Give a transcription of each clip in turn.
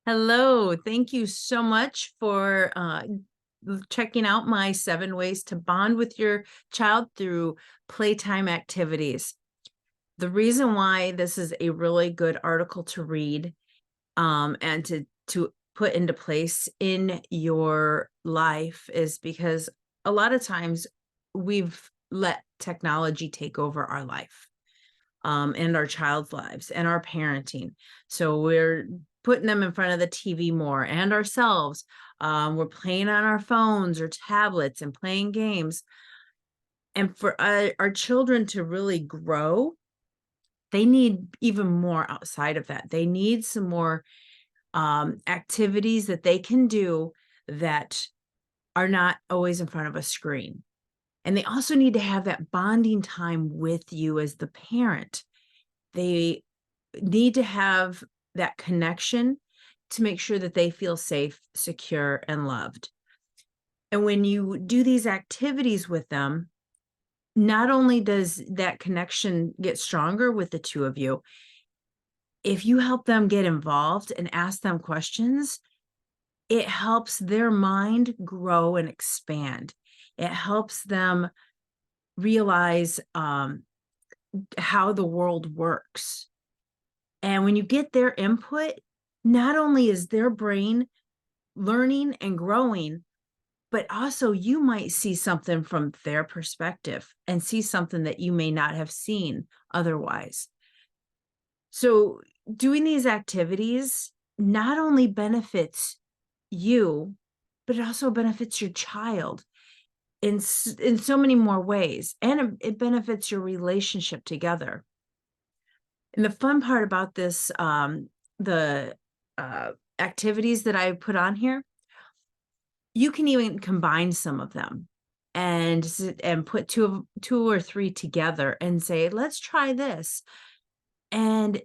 Hello, thank you so much for checking out my 7 ways to bond with your child through playtime activities. The reason why this is a really good article to read and to put into place in your life is because a lot of times we've let technology take over our life and our child's lives and our parenting. So we're putting them in front of the TV more and ourselves. We're playing on our phones or tablets and playing games. And for our children to really grow, they need even more outside of that. They need some more activities that they can do that are not always in front of a screen. And they also need to have that bonding time with you as the parent. They need to have that connection to make sure that they feel safe, secure, and loved. And when you do these activities with them, not only does that connection get stronger with the two of you, if you help them get involved and ask them questions, it helps their mind grow and expand. It helps them realize how the world works. And when you get their input, not only is their brain learning and growing, but also you might see something from their perspective and see something that you may not have seen otherwise. So doing these activities not only benefits you, but it also benefits your child in so many more ways, and it benefits your relationship together. And the fun part about this, the activities that I put on here, you can even combine some of them and put two or three together and say, let's try this and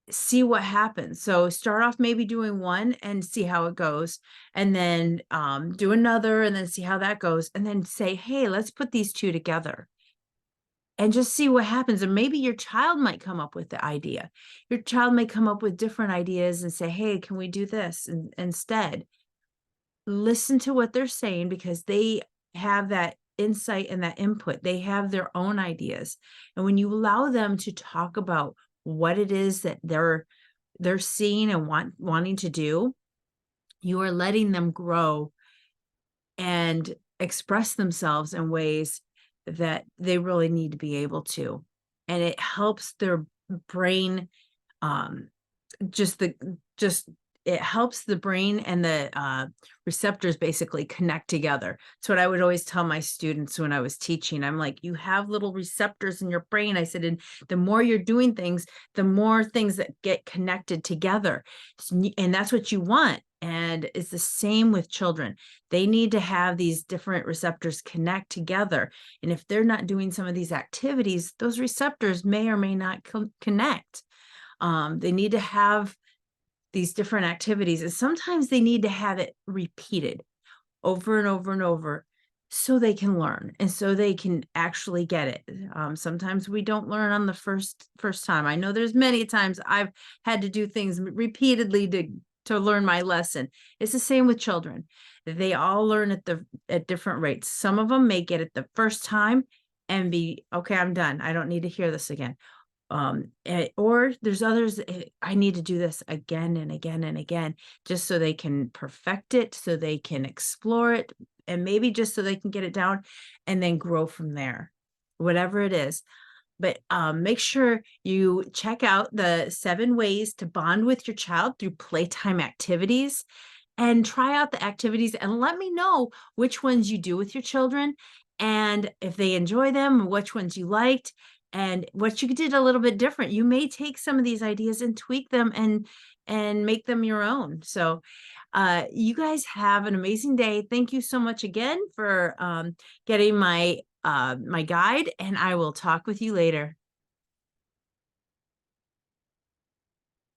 see what happens. So start off maybe doing one and see how it goes, and then do another and then see how that goes, and then say, hey, let's put these two together and just see what happens. And maybe your child might come up with the idea. Your child may come up with different ideas and say, hey, can we do this instead? Listen to what they're saying, because they have that insight and that input. They have their own ideas. And when you allow them to talk about what it is that they're seeing and wanting to do, you are letting them grow and express themselves in ways that they really need to be able to. And it helps their brain, just it helps the brain and the receptors basically connect together. It's what I would always tell my students when I was teaching. I'm like, you have little receptors in your brain. I said, and the more you're doing things, the more things that get connected together. And that's what you want. And it's the same with children. They need to have these different receptors connect together. And if they're not doing some of these activities, those receptors may or may not connect. They need to have these different activities, and sometimes they need to have it repeated over and over and over so they can learn and so they can actually get it. Sometimes we don't learn on the first time. I know there's many times I've had to do things repeatedly to learn my lesson. It's the same with children. They all learn at different rates. Some of them may get it the first time and be, okay, I'm done. I don't need to hear this again. Or there's others, I need to do this again and again and again, just so they can perfect it, so they can explore it, and maybe just so they can get it down and then grow from there, whatever it is. But make sure you check out the 7 ways to bond with your child through playtime activities, and try out the activities and let me know which ones you do with your children, and if they enjoy them, which ones you liked, and what you did a little bit different. You may take some of these ideas and tweak them and make them your own. So you guys have an amazing day. Thank you so much again for getting my my guide, and I will talk with you later.